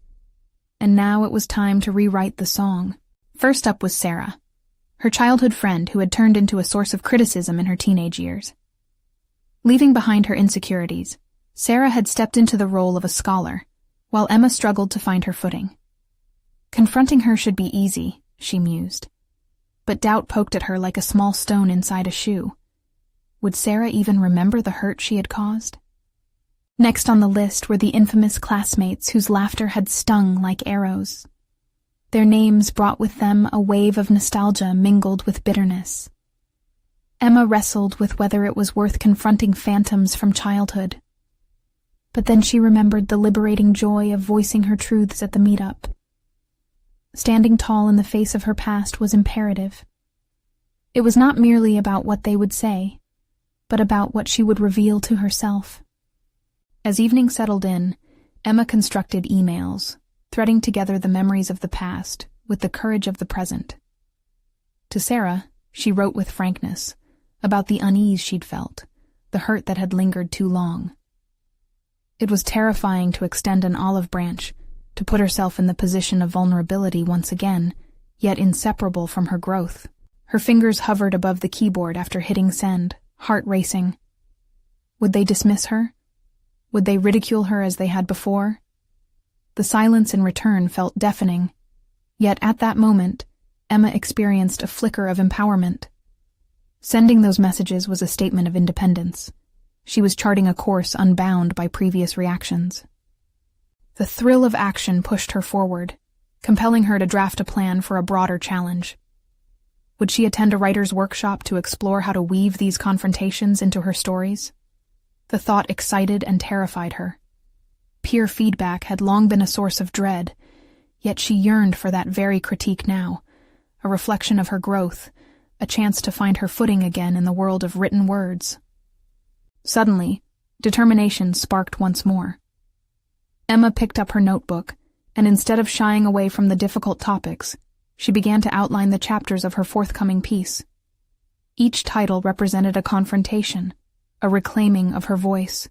Speaker 1: and now it was time to rewrite the song. First up was Sarah, her childhood friend who had turned into a source of criticism in her teenage years. Leaving behind her insecurities, Sarah had stepped into the role of a scholar, while Emma struggled to find her footing. Confronting her should be easy, she mused, but doubt poked at her like a small stone inside a shoe. Would Sarah even remember the hurt she had caused? Next on the list were the infamous classmates whose laughter had stung like arrows. Their names brought with them a wave of nostalgia mingled with bitterness. Emma wrestled with whether it was worth confronting phantoms from childhood. But then she remembered the liberating joy of voicing her truths at the meetup. Standing tall in the face of her past was imperative. It was not merely about what they would say, but about what she would reveal to herself. As evening settled in, Emma constructed emails, threading together the memories of the past with the courage of the present. To Sarah, she wrote with frankness about the unease she'd felt, the hurt that had lingered too long. It was terrifying to extend an olive branch, to put herself in the position of vulnerability once again, yet inseparable from her growth. Her fingers hovered above the keyboard after hitting send, heart racing. Would they dismiss her? Would they ridicule her as they had before? The silence in return felt deafening, yet at that moment, Emma experienced a flicker of empowerment. Sending those messages was a statement of independence. She was charting a course unbound by previous reactions. The thrill of action pushed her forward, compelling her to draft a plan for a broader challenge. Would she attend a writer's workshop to explore how to weave these confrontations into her stories? The thought excited and terrified her. Peer feedback had long been a source of dread, yet she yearned for that very critique now, a reflection of her growth, a chance to find her footing again in the world of written words. Suddenly, determination sparked once more. Emma picked up her notebook, and instead of shying away from the difficult topics, she began to outline the chapters of her forthcoming piece. Each title represented a confrontation, a reclaiming of her voice.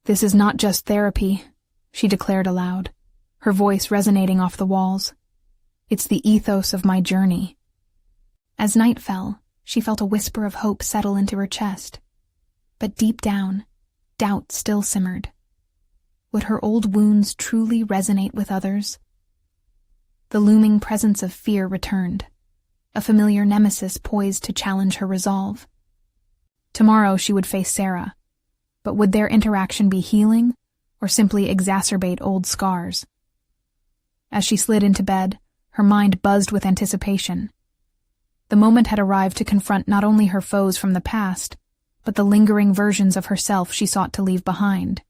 Speaker 1: "This is not just therapy," she declared aloud, her voice resonating off the walls. "It's the ethos of my journey." As night fell, she felt a whisper of hope settle into her chest. But deep down, doubt still simmered. Would her old wounds truly resonate with others? The looming presence of fear returned, a familiar nemesis poised to challenge her resolve. Tomorrow she would face Sarah, but would their interaction be healing or simply exacerbate old scars? As she slid into bed, her mind buzzed with anticipation. The moment had arrived to confront not only her foes from the past, but the lingering versions of herself she sought to leave behind.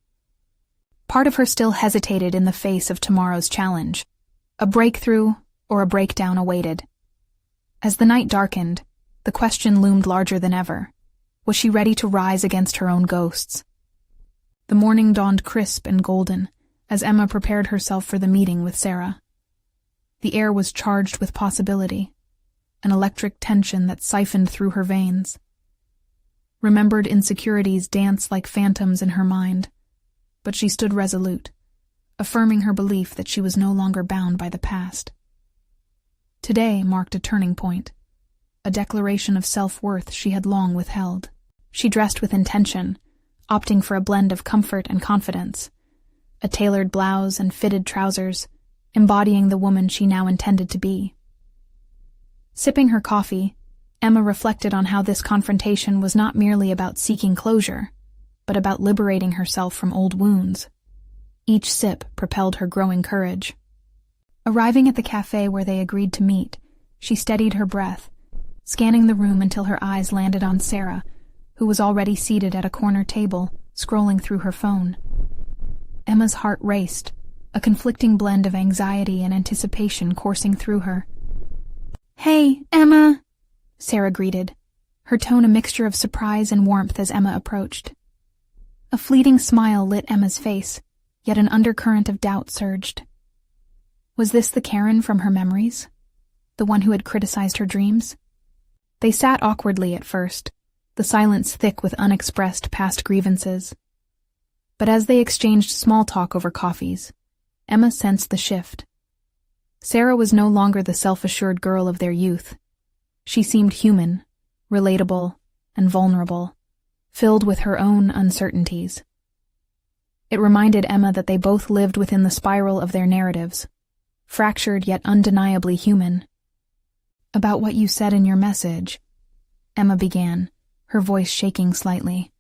Speaker 1: Part of her still hesitated in the face of tomorrow's challenge. A breakthrough or a breakdown awaited. As the night darkened, the question loomed larger than ever. Was she ready to rise against her own ghosts? The morning dawned crisp and golden as Emma prepared herself for the meeting with Sarah. The air was charged with possibility, an electric tension that siphoned through her veins. Remembered insecurities danced like phantoms in her mind, but she stood resolute, affirming her belief that she was no longer bound by the past. Today marked a turning point, a declaration of self-worth she had long withheld. She dressed with intention, opting for a blend of comfort and confidence, a tailored blouse and fitted trousers, embodying the woman she now intended to be. Sipping her coffee, Emma reflected on how this confrontation was not merely about seeking closure, but about liberating herself from old wounds. Each sip propelled her growing courage. Arriving at the cafe where they agreed to meet, she steadied her breath, scanning the room until her eyes landed on Sarah, who was already seated at a corner table, scrolling through her phone. Emma's heart raced, a conflicting blend of anxiety and anticipation coursing through her. "Hey, Emma," Sarah greeted, her tone a mixture of surprise and warmth as Emma approached. A fleeting smile lit Emma's face, yet an undercurrent of doubt surged. Was this the Karen from her memories? The one who had criticized her dreams? They sat awkwardly at first, the silence thick with unexpressed past grievances. But as they exchanged small talk over coffees, Emma sensed the shift. Sarah was no longer the self-assured girl of their youth. She seemed human, relatable, and vulnerable, filled with her own uncertainties. It reminded Emma that they both lived within the spiral of their narratives, fractured yet undeniably human. "About what you said in your message," Emma began, her voice shaking slightly.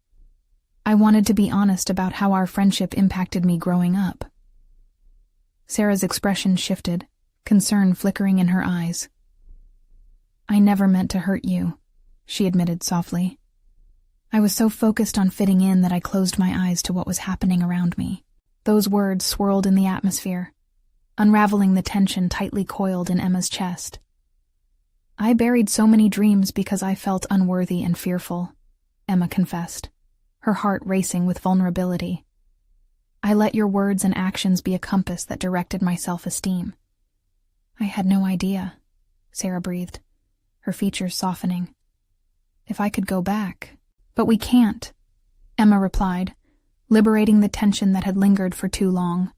Speaker 1: "I wanted to be honest about how our friendship impacted me growing up." Sarah's expression shifted, concern flickering in her eyes. "I never meant to hurt you," she admitted softly. "I was so focused on fitting in that I closed my eyes to what was happening around me." Those words swirled in the atmosphere, unraveling the tension tightly coiled in Emma's chest. "I buried so many dreams because I felt unworthy and fearful," Emma confessed, her heart racing with vulnerability. "I let your words and actions be a compass that directed my self-esteem." "I had no idea," Sarah breathed, her features softening. "If I could go back—" "But we can't," Emma replied, liberating the tension that had lingered for too long.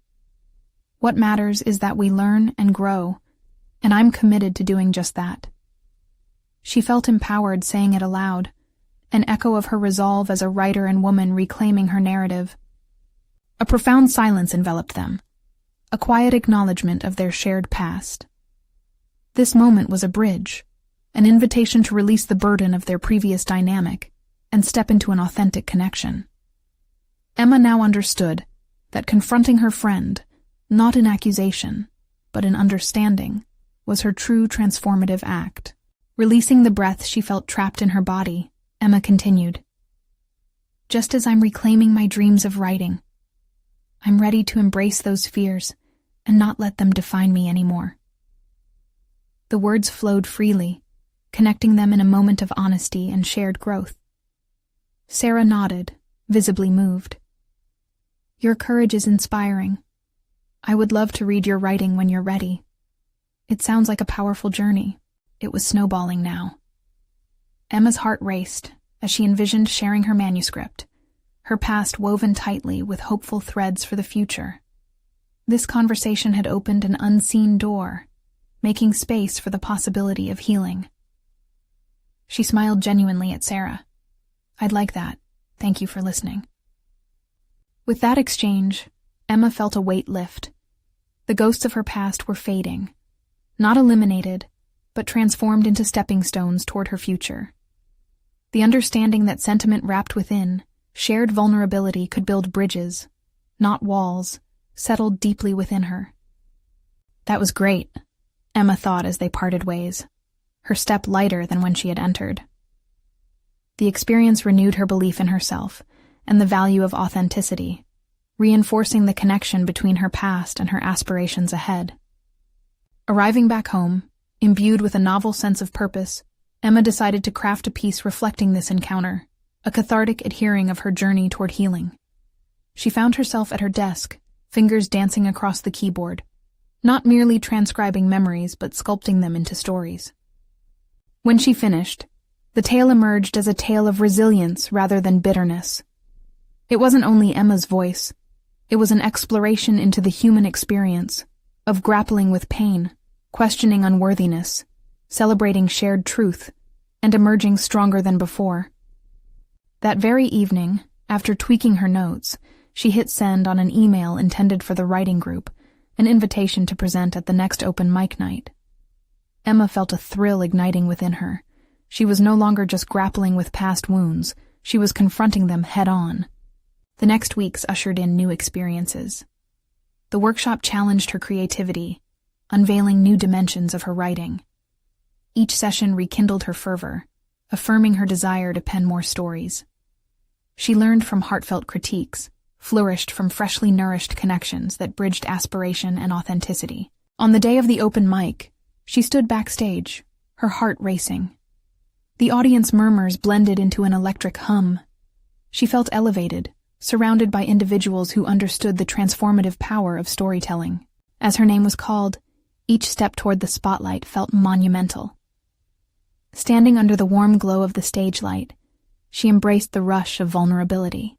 Speaker 1: "What matters is that we learn and grow, and I'm committed to doing just that." She felt empowered saying it aloud, an echo of her resolve as a writer and woman reclaiming her narrative. A profound silence enveloped them, a quiet acknowledgement of their shared past. This moment was a bridge, an invitation to release the burden of their previous dynamic and step into an authentic connection. Emma now understood that confronting her friend, not in accusation, but in understanding, was her true transformative act. Releasing the breath she felt trapped in her body, Emma continued, "Just as I'm reclaiming my dreams of writing, I'm ready to embrace those fears and not let them define me anymore." The words flowed freely, connecting them in a moment of honesty and shared growth. Sarah nodded, visibly moved. "Your courage is inspiring. I would love to read your writing when you're ready. It sounds like a powerful journey." It was snowballing now. Emma's heart raced as she envisioned sharing her manuscript, her past woven tightly with hopeful threads for the future. This conversation had opened an unseen door, making space for the possibility of healing. She smiled genuinely at Sarah. "I'd like that. Thank you for listening." With that exchange, Emma felt a weight lift. The ghosts of her past were fading, not eliminated, but transformed into stepping stones toward her future. The understanding that sentiment wrapped within, shared vulnerability could build bridges, not walls, settled deeply within her. That was great, Emma thought as they parted ways, her step lighter than when she had entered. The experience renewed her belief in herself and the value of authenticity, reinforcing the connection between her past and her aspirations ahead. Arriving back home, imbued with a novel sense of purpose, Emma decided to craft a piece reflecting this encounter, a cathartic adhering of her journey toward healing. She found herself at her desk, fingers dancing across the keyboard, not merely transcribing memories but sculpting them into stories. When she finished, the tale emerged as a tale of resilience rather than bitterness. It wasn't only Emma's voice, it was an exploration into the human experience, of grappling with pain, questioning unworthiness, celebrating shared truth, and emerging stronger than before. That very evening, after tweaking her notes, she hit send on an email intended for the writing group, an invitation to present at the next open mic night. Emma felt a thrill igniting within her. She was no longer just grappling with past wounds, she was confronting them head-on. The next weeks ushered in new experiences. The workshop challenged her creativity, unveiling new dimensions of her writing. Each session rekindled her fervor, affirming her desire to pen more stories. She learned from heartfelt critiques, flourished from freshly nourished connections that bridged aspiration and authenticity. On the day of the open mic, she stood backstage, her heart racing. The audience murmurs blended into an electric hum. She felt elevated, surrounded by individuals who understood the transformative power of storytelling. As her name was called, each step toward the spotlight felt monumental. Standing under the warm glow of the stage light, she embraced the rush of vulnerability.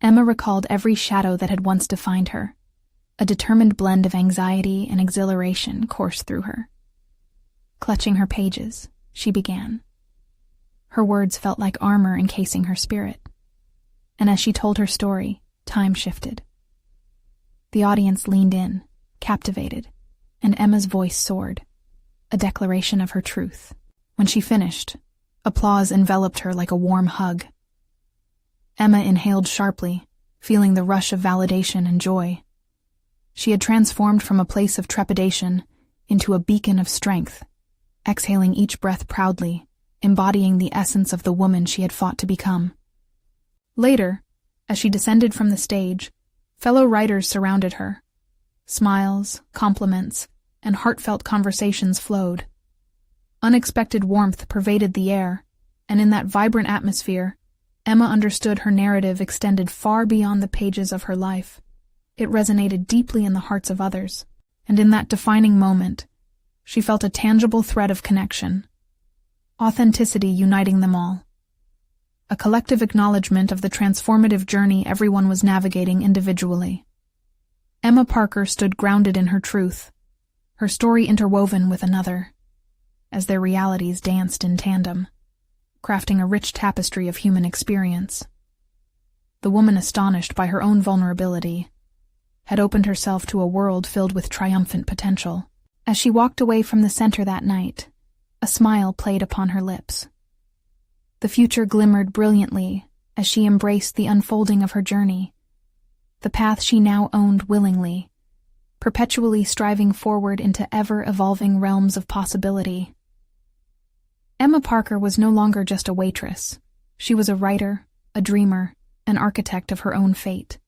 Speaker 1: Emma recalled every shadow that had once defined her. A determined blend of anxiety and exhilaration coursed through her. Clutching her pages, she began. Her words felt like armor encasing her spirit. And as she told her story, time shifted. The audience leaned in, captivated, and Emma's voice soared, a declaration of her truth. When she finished, applause enveloped her like a warm hug. Emma inhaled sharply, feeling the rush of validation and joy. She had transformed from a place of trepidation into a beacon of strength, exhaling each breath proudly, embodying the essence of the woman she had fought to become. Later, as she descended from the stage, fellow writers surrounded her. Smiles, compliments, and heartfelt conversations flowed. Unexpected warmth pervaded the air, and in that vibrant atmosphere, Emma understood her narrative extended far beyond the pages of her life. It resonated deeply in the hearts of others, and in that defining moment, she felt a tangible thread of connection, authenticity uniting them all. A collective acknowledgement of the transformative journey everyone was navigating individually. Emma Parker stood grounded in her truth, her story interwoven with another, as their realities danced in tandem, crafting a rich tapestry of human experience. The woman, astonished by her own vulnerability, had opened herself to a world filled with triumphant potential. As she walked away from the center that night, a smile played upon her lips. The future glimmered brilliantly as she embraced the unfolding of her journey, the path she now owned willingly, perpetually striving forward into ever-evolving realms of possibility. Emma Parker was no longer just a waitress. She was a writer, a dreamer, an architect of her own fate.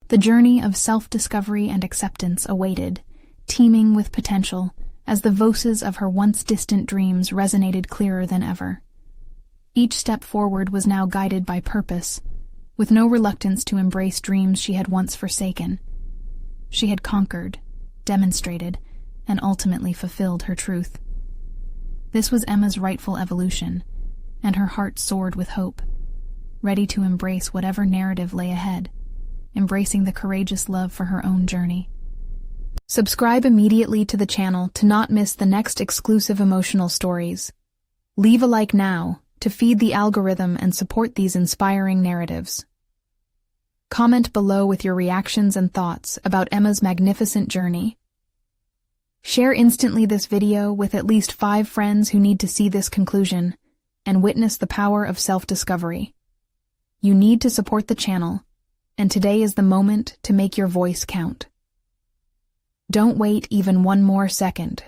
Speaker 1: The journey of self-discovery and acceptance awaited, teeming with potential, as the voices of her once-distant dreams resonated clearer than ever. Each step forward was now guided by purpose, with no reluctance to embrace dreams she had once forsaken. She had conquered, demonstrated, and ultimately fulfilled her truth. This was Emma's rightful evolution, and her heart soared with hope, ready to embrace whatever narrative lay ahead, embracing the courageous love for her own journey. Subscribe immediately to the channel to not miss the next exclusive emotional stories. Leave a like now to feed the algorithm and support these inspiring narratives. Comment below with your reactions and thoughts about Emma's magnificent journey. Share instantly this video with at least 5 friends who need to see this conclusion and witness the power of self-discovery. You need to support the channel, and today is the moment to make your voice count. Don't wait even one more second.